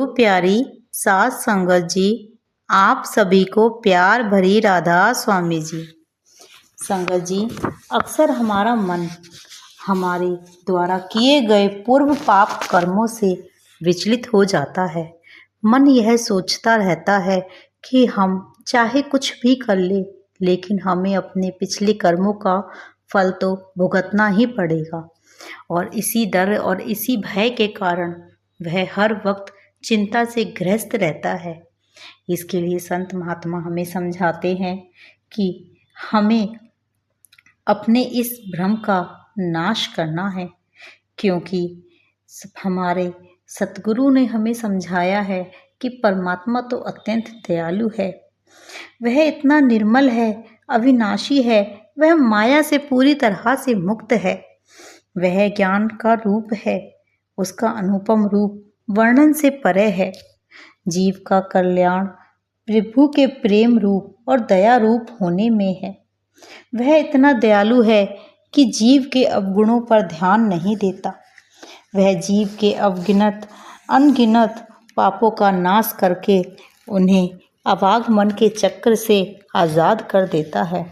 गुरु प्यारी सात संगत जी, आप सभी को प्यार भरी राधा स्वामी जी। संगत जी, अक्सर हमारा मन हमारे द्वारा किए गए पूर्व पाप कर्मों से विचलित हो जाता है। मन यह सोचता रहता है कि हम चाहे कुछ भी कर ले, लेकिन हमें अपने पिछले कर्मों का फल तो भुगतना ही पड़ेगा। और इसी डर और इसी भय के कारण वह हर वक्त चिंता से ग्रस्त रहता है। इसके लिए संत महात्मा हमें समझाते हैं कि हमें अपने इस भ्रम का नाश करना है, क्योंकि हमारे सतगुरु ने हमें समझाया है कि परमात्मा तो अत्यंत दयालु है। वह इतना निर्मल है, अविनाशी है, वह माया से पूरी तरह से मुक्त है। वह ज्ञान का रूप है, उसका अनुपम रूप वर्णन से परे है। जीव का कल्याण प्रभु के प्रेम रूप और दया रूप होने में है। वह इतना दयालु है कि जीव के अवगुणों पर ध्यान नहीं देता। वह जीव के अनगिनत पापों का नाश करके उन्हें आवागमन के चक्र से आज़ाद कर देता है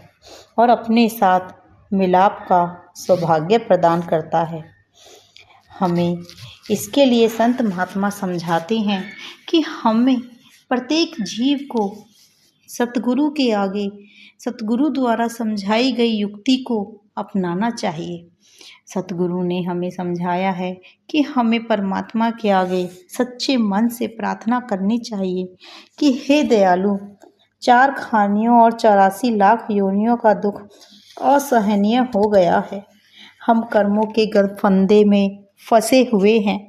और अपने साथ मिलाप का सौभाग्य प्रदान करता है। हमें इसके लिए संत महात्मा समझाते हैं कि हमें प्रत्येक जीव को सतगुरु के आगे सतगुरु द्वारा समझाई गई युक्ति को अपनाना चाहिए। सतगुरु ने हमें समझाया है कि हमें परमात्मा के आगे सच्चे मन से प्रार्थना करनी चाहिए कि हे दयालु, 4 खानियों और 84 लाख योनियों का दुख असहनीय हो गया है। हम कर्मों के गलफंदे में फंसे हुए हैं।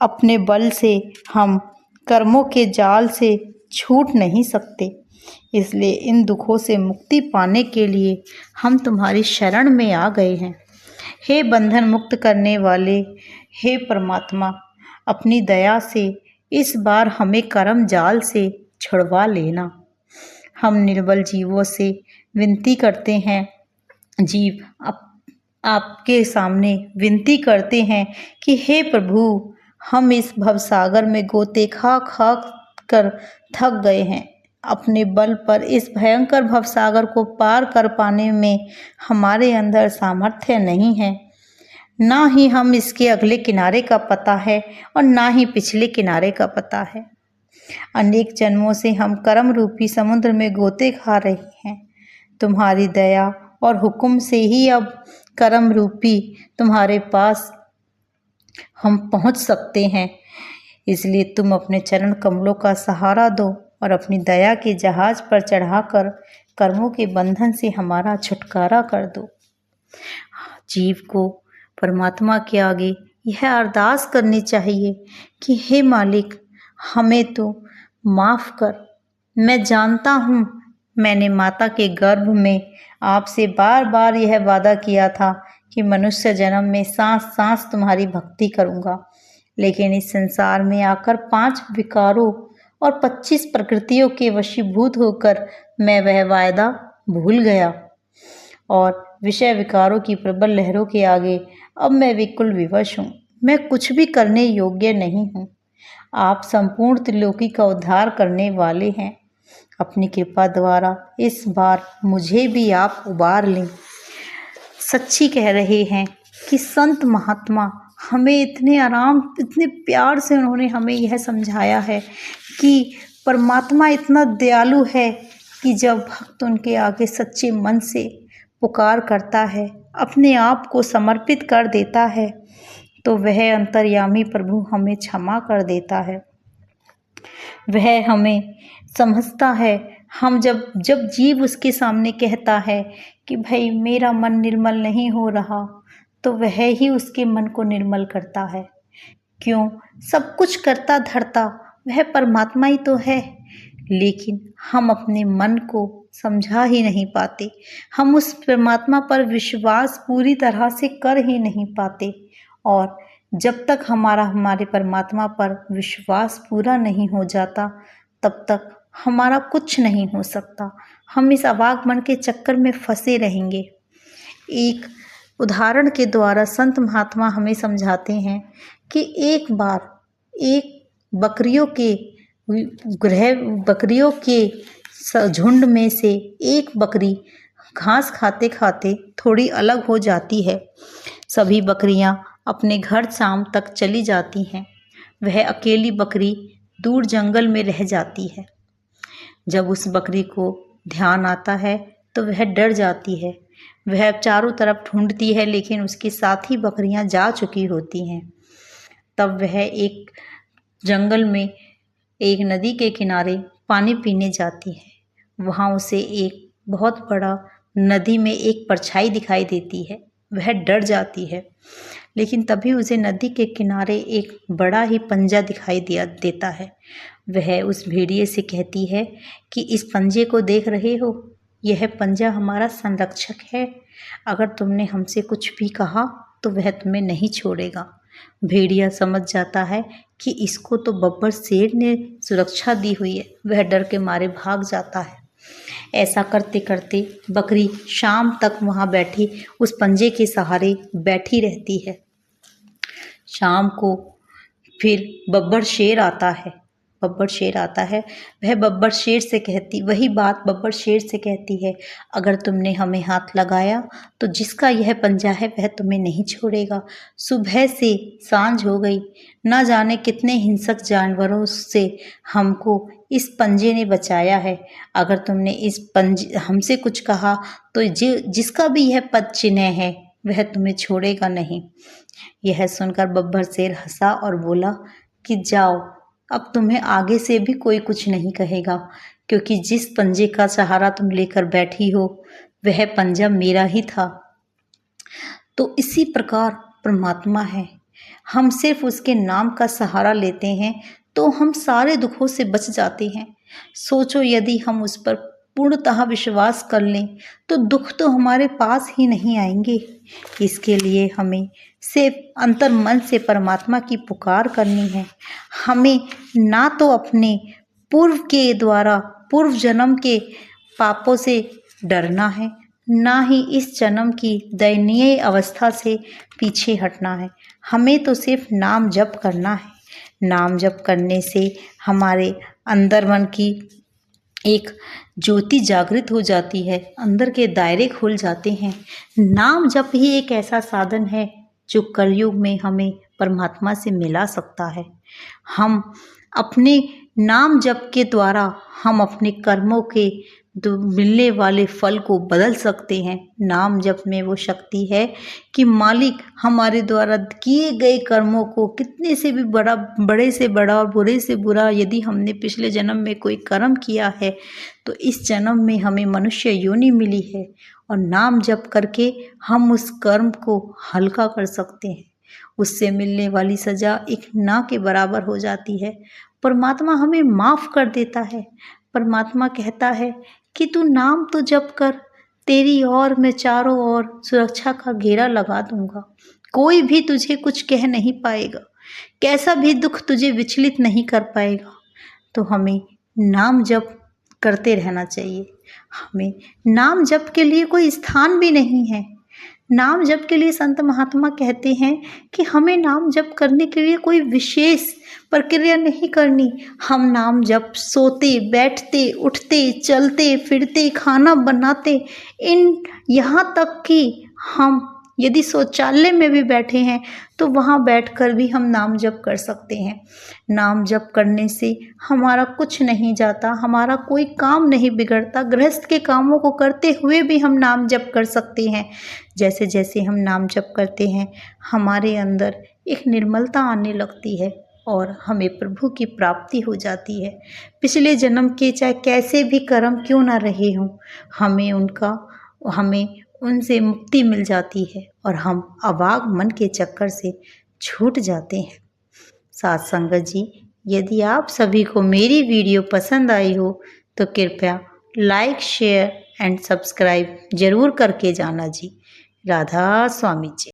अपने बल से हम कर्मों के जाल से छूट नहीं सकते। इसलिए इन दुखों से मुक्ति पाने के लिए हम तुम्हारी शरण में आ गए हैं। हे बंधन मुक्त करने वाले, हे परमात्मा, अपनी दया से इस बार हमें कर्म जाल से छुड़वा लेना। हम निर्बल जीवों से विनती करते हैं, जीव आपके सामने विनती करते हैं कि हे प्रभु, हम इस भवसागर में गोते खा खा कर थक गए हैं। अपने बल पर इस भयंकर भवसागर को पार कर पाने में हमारे अंदर सामर्थ्य नहीं है। ना ही हम इसके अगले किनारे का पता है और ना ही पिछले किनारे का पता है। अनेक जन्मों से हम कर्म रूपी समुद्र में गोते खा रहे हैं। तुम्हारी दया और हुक्म से ही अब कर्म रूपी तुम्हारे पास हम पहुंच सकते हैं। इसलिए तुम अपने चरण कमलों का सहारा दो और अपनी दया के जहाज पर चढ़ाकर कर्मों के बंधन से हमारा छुटकारा कर दो। जीव को परमात्मा के आगे यह अरदास करनी चाहिए कि हे मालिक, हमें तो माफ़ कर। मैं जानता हूँ मैंने माता के गर्भ में आपसे बार बार यह वादा किया था कि मनुष्य जन्म में सांस सांस तुम्हारी भक्ति करूँगा, लेकिन इस संसार में आकर 5 विकारों और 25 प्रकृतियों के वशीभूत होकर मैं वह वायदा भूल गया और विषय विकारों की प्रबल लहरों के आगे अब मैं बिल्कुल विवश हूँ। मैं कुछ भी करने योग्य नहीं हूँ। आप संपूर्ण त्रिलोकी का उद्धार करने वाले हैं। अपनी कृपा द्वारा इस बार मुझे भी आप उबार लें। सच्ची कह रहे हैं कि संत महात्मा हमें इतने आराम, इतने प्यार से उन्होंने हमें यह समझाया है कि परमात्मा इतना दयालु है कि जब भक्त उनके आगे सच्चे मन से पुकार करता है, अपने आप को समर्पित कर देता है, तो वह अंतर्यामी प्रभु हमें क्षमा कर देता है। वह हमें समझता है। हम जब जीव उसके सामने कहता है कि भाई मेरा मन निर्मल नहीं हो रहा, तो वह ही उसके मन को निर्मल करता है। क्यों? सब कुछ करता धरता वह परमात्मा ही तो है, लेकिन हम अपने मन को समझा ही नहीं पाते। हम उस परमात्मा पर विश्वास पूरी तरह से कर ही नहीं पाते। और जब तक हमारे परमात्मा पर विश्वास पूरा नहीं हो जाता, तब तक हमारा कुछ नहीं हो सकता। हम इस आवागमन के चक्कर में फंसे रहेंगे। एक उदाहरण के द्वारा संत महात्मा हमें समझाते हैं कि एक बार एक बकरियों के झुंड में से एक बकरी घास खाते खाते थोड़ी अलग हो जाती है। सभी बकरियां अपने घर शाम तक चली जाती हैं। वह अकेली बकरी दूर जंगल में रह जाती है। जब उस बकरी को ध्यान आता है तो वह डर जाती है। वह चारों तरफ ढूंढती है, लेकिन उसकी साथी बकरियां जा चुकी होती हैं। तब वह एक जंगल में एक नदी के किनारे पानी पीने जाती है। वहाँ उसे एक बहुत बड़ा नदी में एक परछाई दिखाई देती है। वह डर जाती है, लेकिन तभी उसे नदी के किनारे एक बड़ा ही पंजा दिखाई देता है। वह उस भेड़िए से कहती है कि इस पंजे को देख रहे हो, यह पंजा हमारा संरक्षक है। अगर तुमने हमसे कुछ भी कहा तो वह तुम्हें नहीं छोड़ेगा। भेड़िया समझ जाता है कि इसको तो बब्बर शेर ने सुरक्षा दी हुई है। वह डर के मारे भाग जाता है। ऐसा करते करते बकरी शाम तक वहाँ बैठी उस पंजे के सहारे बैठी रहती है। शाम को फिर बब्बर शेर आता है। वह बब्बर शेर से वही बात बब्बर शेर से कहती है, अगर तुमने हमें हाथ लगाया तो जिसका यह पंजा है वह तुम्हें नहीं छोड़ेगा। सुबह से सांझ हो गई, न जाने कितने हिंसक जानवरों से हमको इस पंजे ने बचाया है। अगर तुमने हमसे कुछ कहा तो जिसका भी यह पद चिन्ह है वह तुम्हें छोड़ेगा नहीं। यह सुनकर बब्बर शेर हंसा और बोला कि जाओ, अब तुम्हें आगे से भी कोई कुछ नहीं कहेगा, क्योंकि जिस पंजे का सहारा तुम लेकर बैठी हो वह पंजा मेरा ही था। तो इसी प्रकार परमात्मा है। हम सिर्फ उसके नाम का सहारा लेते हैं तो हम सारे दुखों से बच जाते हैं। सोचो, यदि हम उस पर पूर्णतः विश्वास कर लें तो दुख तो हमारे पास ही नहीं आएंगे। इसके लिए हमें सिर्फ अंतर मन से परमात्मा की पुकार करनी है। हमें ना तो अपने पूर्व जन्म के पापों से डरना है, ना ही इस जन्म की दयनीय अवस्था से पीछे हटना है। हमें तो सिर्फ नाम जप करना है। नाम जप करने से हमारे अंदर मन की एक ज्योति जागृत हो जाती है, अंदर के दायरे खुल जाते हैं। नाम जप ही एक ऐसा साधन है जो कलयुग में हमें परमात्मा से मिला सकता है। हम अपने नाम जप के द्वारा हम अपने कर्मों के मिलने वाले फल को बदल सकते हैं। नाम जप में वो शक्ति है कि मालिक हमारे द्वारा किए गए कर्मों को कितने से भी बड़े से बड़ा और बुरे से बुरा, यदि हमने पिछले जन्म में कोई कर्म किया है तो इस जन्म में हमें मनुष्य योनि मिली है, और नाम जप करके हम उस कर्म को हल्का कर सकते हैं। उससे मिलने वाली सजा एक ना के बराबर हो जाती है। परमात्मा हमें माफ़ कर देता है। परमात्मा कहता है कि तू नाम तो जप कर, तेरी और मैं चारों ओर सुरक्षा का घेरा लगा दूंगा। कोई भी तुझे कुछ कह नहीं पाएगा, कैसा भी दुख तुझे विचलित नहीं कर पाएगा। तो हमें नाम जप करते रहना चाहिए। हमें नाम जप के लिए कोई स्थान भी नहीं है। नाम जप के लिए संत महात्मा कहते हैं कि हमें नाम जप करने के लिए कोई विशेष प्रक्रिया नहीं करनी। हम नाम जप सोते, बैठते, उठते, चलते फिरते, खाना बनाते, यहाँ तक कि हम यदि शौचालय में भी बैठे हैं तो वहाँ बैठकर भी हम नाम जप कर सकते हैं। नाम जप करने से हमारा कुछ नहीं जाता, हमारा कोई काम नहीं बिगड़ता। गृहस्थ के कामों को करते हुए भी हम नाम जप कर सकते हैं। जैसे जैसे हम नाम जप करते हैं हमारे अंदर एक निर्मलता आने लगती है और हमें प्रभु की प्राप्ति हो जाती है। पिछले जन्म के चाहे कैसे भी कर्म क्यों ना रहे हों, हमें उनसे मुक्ति मिल जाती है और हम अभाग मन के चक्कर से छूट जाते हैं। साथ संगत जी, यदि आप सभी को मेरी वीडियो पसंद आई हो तो कृपया लाइक, शेयर एंड सब्सक्राइब जरूर करके जाना जी। राधा स्वामी जी।